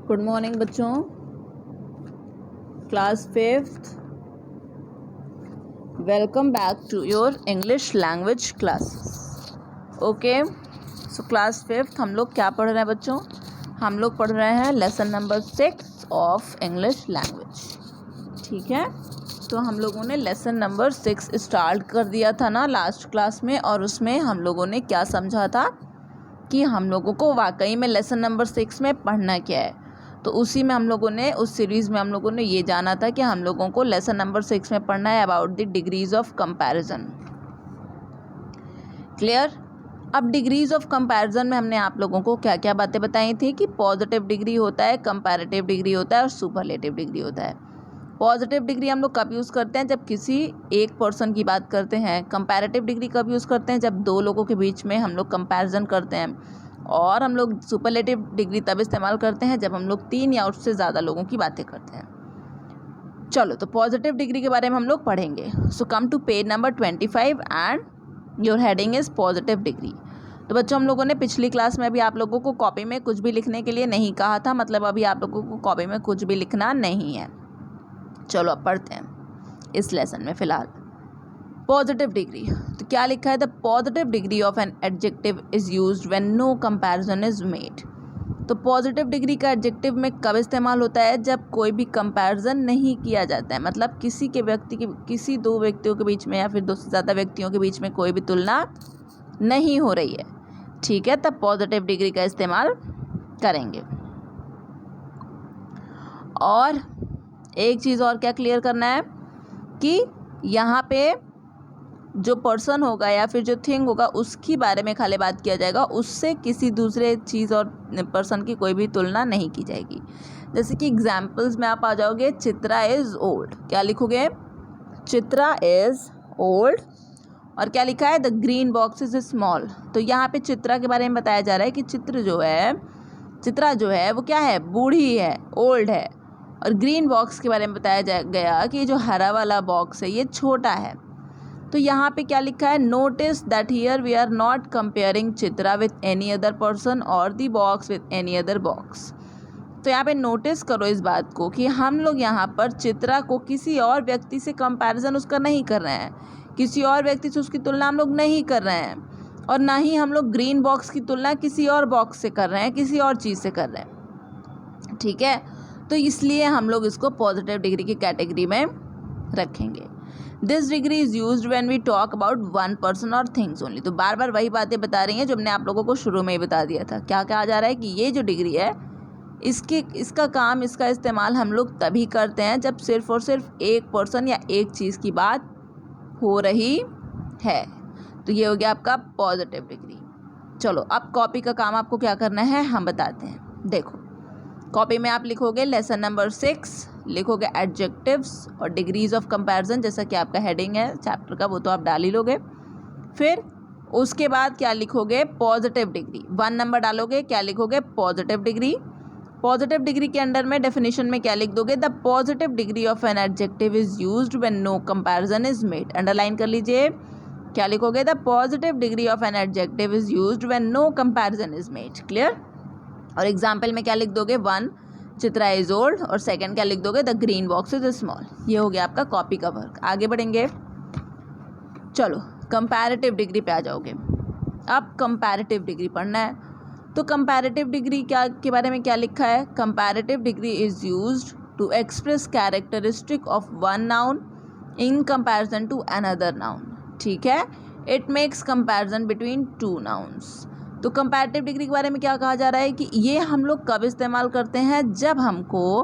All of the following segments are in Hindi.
गुड मॉर्निंग बच्चों, class 5th। Welcome back to your English language classes. Okay, so class 5th हम लोग क्या पढ़ रहे हैं बच्चों? हम लोग पढ़ रहे हैं lesson number 6 of English language. ठीक है, तो हम लोगों ने लेसन नंबर 6 स्टार्ट कर दिया था ना लास्ट क्लास में, और उसमें हम लोगों ने क्या समझा था कि हम लोगों को वाकई में लेसन नंबर 6 में पढ़ना क्या है। तो उसी में हम लोगों ने, उस सीरीज़ में हम लोगों ने ये जाना था कि हम लोगों को लेसन नंबर 6 में पढ़ना है about the degrees of comparison. Clear? अब डिग्रीज ऑफ कंपैरिजन में हमने आप लोगों को क्या क्या बातें बताई थी कि पॉजिटिव डिग्री होता है, कंपैरेटिव डिग्री होता है और सुपरलेटिव डिग्री होता है। पॉजिटिव डिग्री हम लोग कब यूज़ करते हैं? जब किसी एक पर्सन की बात करते हैं। कंपैरेटिव डिग्री कब यूज़ करते हैं? जब दो लोगों के बीच में हम लोग कंपैरिजन करते हैं। और हम लोग सुपरलेटिव डिग्री तब इस्तेमाल करते हैं जब हम लोग 3 या उससे ज़्यादा लोगों की बातें करते हैं। चलो, तो पॉजिटिव डिग्री के बारे में हम लोग पढ़ेंगे। So come to page number 25 and your heading is positive degree. तो बच्चों, हम लोगों ने पिछली क्लास में भी आप लोगों को कॉपी में कुछ भी लिखने के लिए नहीं कहा था, मतलब अभी आप लोगों को कॉपी में कुछ भी लिखना नहीं है। चलो अब पढ़ते हैं इस लेसन में फ़िलहाल पॉजिटिव डिग्री। तो क्या लिखा है? The positive degree of an adjective is used when no comparison is made. तो पॉजिटिव डिग्री का एडजेक्टिव में कब इस्तेमाल होता है? जब कोई भी कंपैरिजन नहीं किया जाता है, मतलब किसी दो व्यक्तियों के बीच में या फिर दो से ज़्यादा व्यक्तियों के बीच में कोई भी तुलना नहीं हो रही है। ठीक है, तब पॉजिटिव डिग्री का इस्तेमाल करेंगे। और एक चीज़ और क्या क्लियर करना है कि यहाँ पे जो पर्सन होगा या फिर जो थिंग होगा उसकी बारे में खाली बात किया जाएगा, उससे किसी दूसरे चीज़ और पर्सन की कोई भी तुलना नहीं की जाएगी। जैसे कि एग्जाम्पल्स में आप आ जाओगे, चित्रा इज़ ओल्ड। क्या लिखोगे? Chitra is old. और क्या लिखा है? The green box is small. तो यहाँ पे चित्रा के बारे में बताया जा रहा है कि चित्रा जो है वो क्या है? बूढ़ी है, ओल्ड है। और ग्रीन बॉक्स के बारे में बताया गया कि जो हरा वाला बॉक्स है ये छोटा है। तो यहाँ पे क्या लिखा है? Notice that here we are not comparing Chitra with any other person और the box with any other box. तो यहाँ पे नोटिस करो इस बात को कि हम लोग यहाँ पर चित्रा को किसी और व्यक्ति से कंपैरिजन उसका नहीं कर रहे हैं, किसी और व्यक्ति से उसकी तुलना हम लोग नहीं कर रहे हैं, और ना ही हम लोग ग्रीन बॉक्स की तुलना किसी और बॉक्स से कर रहे हैं, किसी और चीज़ से कर रहे हैं। ठीक है, तो इसलिए हम लोग इसको पॉजिटिव डिग्री की कैटेगरी में रखेंगे। This degree is used when we talk about one person or things only. तो बार बार वही बातें बता रही हैं जो हमने आप लोगों को शुरू में ही बता दिया था। क्या कहा जा रहा है कि ये जो डिग्री है इसका इस्तेमाल हम लोग तभी करते हैं जब सिर्फ और सिर्फ एक पर्सन या एक चीज़ की बात हो रही है। तो ये हो गया आपका पॉजिटिव डिग्री। चलो, अब कॉपी का काम आपको क्या करना है हम बताते हैं। देखो, कॉपी में आप लिखोगे लेसन नंबर 6, लिखोगे एडजेक्टिव्स और डिग्रीज ऑफ कंपैरिजन, जैसा कि आपका हेडिंग है चैप्टर का, वो तो आप डाल ही लोगे। फिर उसके बाद क्या लिखोगे? Positive degree. 1 नंबर डालोगे, क्या लिखोगे? Positive degree. पॉजिटिव डिग्री के अंडर में डेफिनेशन में क्या लिख दोगे? The positive degree of an adjective is used when no comparison is made. Underline कर लीजिए, क्या लिखोगे? The positive degree of an adjective is used when no comparison is made. Clear? और एग्जाम्पल में क्या लिख दोगे? 1 चित्रा इज ओल्ड, और 2 क्या लिख दोगे? The green box is small. ये हो गया आपका कॉपी का वर्क। आगे बढ़ेंगे, चलो कंपैरेटिव डिग्री पे आ जाओगे। अब कंपैरेटिव डिग्री पढ़ना है। तो कंपैरेटिव डिग्री क्या के बारे में क्या लिखा है? Comparative degree is used to express characteristic of one noun in comparison to another noun. ठीक है, it makes comparison between 2 nouns. तो कंपैरेटिव डिग्री के बारे में क्या कहा जा रहा है कि ये हम लोग कब इस्तेमाल करते हैं? जब हमको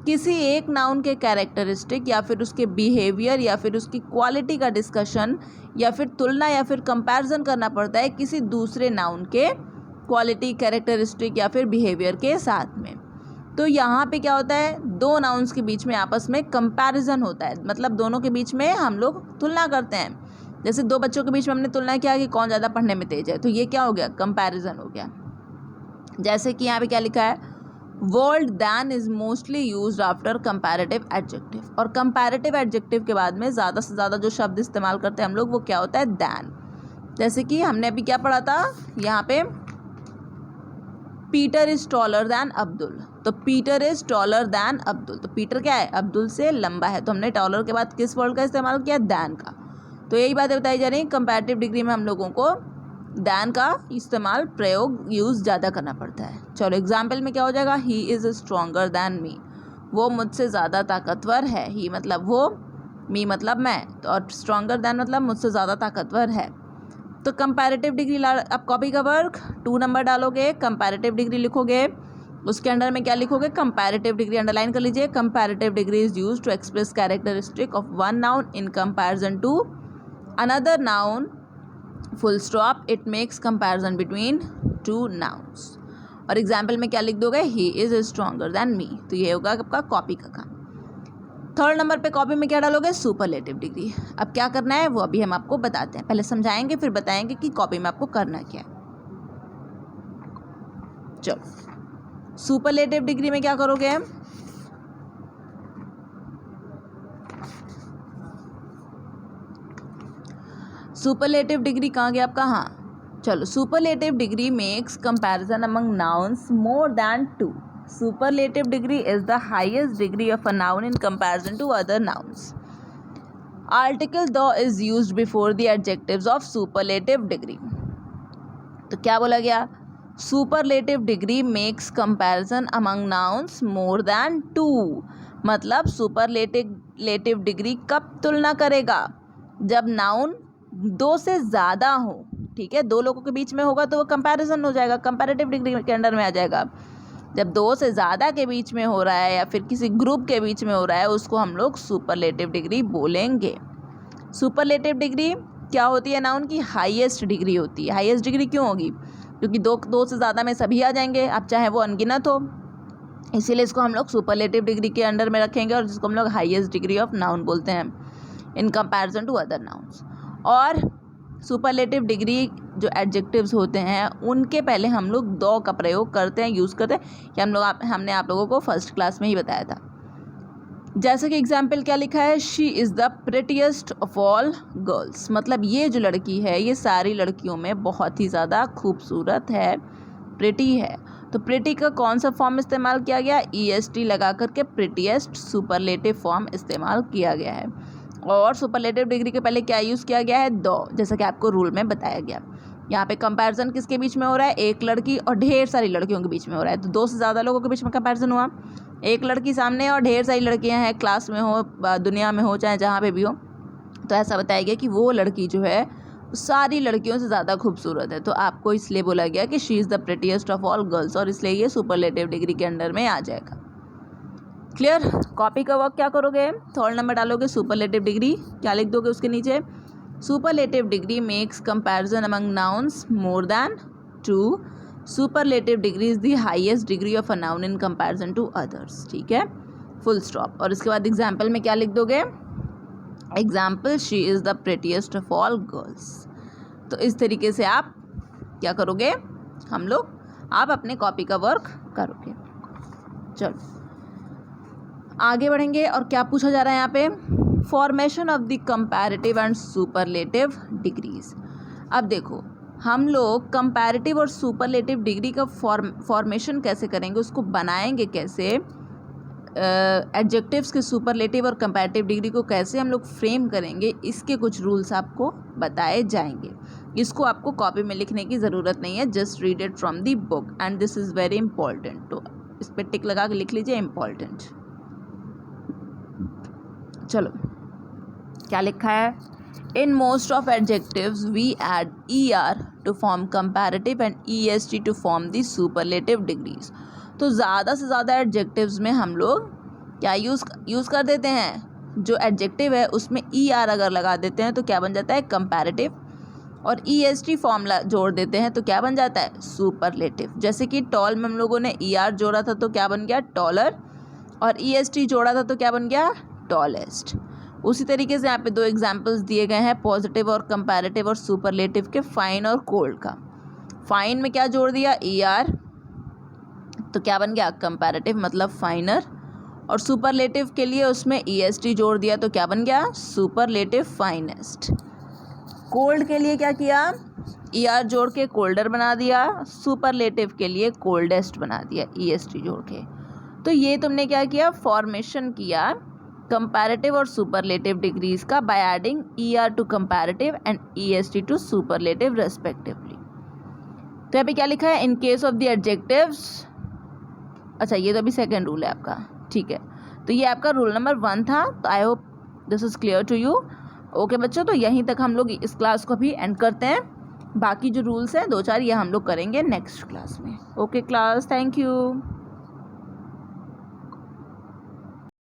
किसी एक नाउन के कैरेक्टरिस्टिक या फिर उसके बिहेवियर या फिर उसकी क्वालिटी का डिस्कशन या फिर तुलना या फिर कंपैरिजन करना पड़ता है किसी दूसरे नाउन के क्वालिटी, कैरेक्टरिस्टिक या फिर बिहेवियर के साथ में। तो यहाँ पे क्या होता है? 2 नाउन्स के बीच में आपस में कंपैरिजन होता है, मतलब दोनों के बीच में हम लोग तुलना करते हैं। जैसे 2 बच्चों के बीच में हमने तुलना किया कि कौन ज़्यादा पढ़ने में तेज है, तो ये क्या हो गया? कंपैरिजन हो गया। जैसे कि यहाँ पे क्या लिखा है? Word than is mostly used after comparative adjective. और कंपैरेटिव एडजेक्टिव के बाद में ज़्यादा से ज़्यादा जो शब्द इस्तेमाल करते हैं हम लोग, वो क्या होता है? दैन। जैसे कि हमने अभी क्या पढ़ा था यहाँ पे, Peter is taller than Abdul, तो Peter is taller than Abdul, तो पीटर क्या है, अब्दुल से लंबा है, तो हमने टॉलर के बाद किस वर्ड का इस्तेमाल किया, दैन का। तो यही बातें बताई जा रही हैं, कंपैरेटिव डिग्री में हम लोगों को दैन का इस्तेमाल, प्रयोग, यूज़ ज़्यादा करना पड़ता है। चलो एग्जाम्पल में क्या हो जाएगा, ही इज़ स्ट्रॉन्गर दैन मी, वो मुझसे ज़्यादा ताकतवर है, ही मतलब वो, मी मतलब मैं, तो और स्ट्रॉन्गर दैन मतलब मुझसे ज़्यादा ताकतवर है। तो कंपैरेटिव डिग्री आप कॉपी का वर्क 2 नंबर डालोगे, कंपैरेटिव डिग्री लिखोगे, उसके अंडर में क्या लिखोगे, कंपैरेटिव डिग्री अंडरलाइन कर लीजिए। Comparative degree is used to express characteristic of one noun in comparison to another noun, full stop, it makes comparison between 2 nouns. और एग्जाम्पल में क्या लिख दोगे, he is stronger than me, तो ये होगा आपका कॉपी का काम। 3rd नंबर पे कॉपी में क्या डालोगे, सुपरलेटिव डिग्री। अब क्या करना है वो अभी हम आपको बताते हैं, पहले समझाएंगे फिर बताएंगे कि कॉपी में आपको करना क्या है। चलो सुपरलेटिव डिग्री में क्या करोगे, सुपरलेटिव डिग्री कहाँ गया आपका, हाँ चलो, superlative degree makes comparison among nouns more than 2। Superlative degree is the highest degree of a noun in comparison to other nouns. Article though is used before the adjectives of superlative degree. तो क्या बोला गया, superlative degree makes comparison among nouns more than 2, मतलब superlative degree कब तुलना करेगा, जब नाउन 2 से ज़्यादा हो, ठीक है, 2 लोगों के बीच में होगा तो वो कंपैरिजन हो जाएगा, कंपैरेटिव डिग्री के अंडर में आ जाएगा। जब 2 से ज़्यादा के बीच में हो रहा है या फिर किसी ग्रुप के बीच में हो रहा है, उसको हम लोग सुपरलेटिव डिग्री बोलेंगे। सुपरलेटिव डिग्री क्या होती है, नाउन की हाईएस्ट डिग्री होती है। हाईएस्ट डिग्री क्यों होगी, क्योंकि 2 से ज़्यादा में सभी आ जाएंगे, अब चाहे वो अनगिनत हो, इसीलिए इसको हम लोग सुपरलेटिव डिग्री के अंडर में रखेंगे और जिसको हम लोग हाईएस्ट डिग्री ऑफ नाउन बोलते हैं in comparison to other nouns. और सुपरलेटिव डिग्री जो एडजेक्टिव्स होते हैं उनके पहले हम लोग दो का प्रयोग करते हैं, यूज़ करते हैं, कि हमने आप लोगों को फर्स्ट क्लास में ही बताया था। जैसे कि एग्जाम्पल क्या लिखा है, she is the prettiest of all girls, मतलब ये जो लड़की है ये सारी लड़कियों में बहुत ही ज़्यादा खूबसूरत है, प्रिटी है। तो प्रिटी का कौन सा फॉर्म इस्तेमाल किया गया, EST लगा करके प्रिटीएस्ट सुपरलेटिव फॉर्म इस्तेमाल किया गया है। और सुपरलेटिव डिग्री के पहले क्या यूज़ किया गया है, दो, जैसा कि आपको रूल में बताया गया। यहाँ पे कंपैरिजन किसके बीच में हो रहा है, एक लड़की और ढेर सारी लड़कियों के बीच में हो रहा है। तो 2 से ज़्यादा लोगों के बीच में कंपैरिजन हुआ, एक लड़की सामने और ढेर सारी लड़कियाँ हैं, क्लास में हो, दुनिया में हो, चाहे जहाँ पे भी हो, तो ऐसा बताया गया कि वो लड़की जो है सारी लड़कियों से ज़्यादा खूबसूरत है। तो आपको इसलिए बोला गया कि she is the prettiest of all girls, और इसलिए ये सुपरलेटिव डिग्री के अंडर में आ जाएगा। क्लियर। कॉपी का वर्क क्या करोगे, 3rd नंबर डालोगे, सुपरलेटिव डिग्री क्या लिख दोगे उसके नीचे, superlative degree makes comparison among nouns more than 2। Superlative degree is the highest degree of a noun in comparison to others, ठीक है, फुल स्टॉप। और इसके बाद एग्जाम्पल में क्या लिख दोगे, example she is the prettiest of all girls. तो इस तरीके से आप क्या करोगे, आप अपने कॉपी का वर्क करोगे। चलो आगे बढ़ेंगे, और क्या पूछा जा रहा है यहाँ पे, formation of the comparative and superlative degrees. अब देखो हम लोग कंपैरेटिव और सुपरलेटिव डिग्री का फॉर्मेशन कैसे करेंगे, उसको बनाएंगे कैसे, एडजेक्टिव्स के सुपरलेटिव और कंपैरेटिव डिग्री को कैसे हम लोग फ्रेम करेंगे, इसके कुछ रूल्स आपको बताए जाएंगे। इसको आपको कॉपी में लिखने की ज़रूरत नहीं है, just read it from the book and this is very important. तो इस पर टिक लगा के लिख लीजिए, इम्पॉर्टेंट। चलो क्या लिखा है, in most of adjectives we add ER to form comparative and EST to form the superlative degrees. तो ज़्यादा से ज़्यादा एडजेक्टिव्स में हम लोग क्या यूज़ कर देते हैं, जो एडजेक्टिव है उसमें ER अगर लगा देते हैं तो क्या बन जाता है, कंपैरेटिव, और EST फॉर्मूला जोड़ देते हैं तो क्या बन जाता है, सुपरलेटिव। जैसे कि टॉल में हम लोगों ने ER जोड़ा था तो क्या बन गया, टॉलर, और EST जोड़ा था तो क्या बन गया, टॉलेस्ट। उसी तरीके से यहाँ पे 2 एग्जाम्पल्स दिए गए हैं, पॉजिटिव और कंपैरेटिव और सुपरलेटिव के, फाइन और कोल्ड का। फाइन में क्या जोड़ दिया, ER, तो क्या बन गया, कंपैरेटिव मतलब फाइनर, और सुपरलेटिव के लिए उसमें EST जोड़ दिया तो क्या बन गया, सुपरलेटिव फाइनेस्ट। कोल्ड के लिए क्या किया, ER जोड़ के कोल्डर बना दिया, सुपरलेटिव के लिए कोल्डेस्ट बना दिया EST जोड़ के। तो ये तुमने क्या किया, फॉर्मेशन किया कंपैरेटिव और सुपरलेटिव डिग्रीज का by adding ER to comparative and EST to superlative respectively. तो यहाँ पे क्या लिखा है, in case of the adjectives, अच्छा ये तो अभी सेकेंड रूल है आपका, ठीक है। तो ये आपका रूल नंबर 1 था। तो I hope this is clear to you. Okay बच्चों, तो यहीं तक हम लोग इस क्लास को भी एंड करते हैं। बाकी जो रूल्स हैं 2-4 ये हम लोग करेंगे नेक्स्ट क्लास में। Okay class, thank you.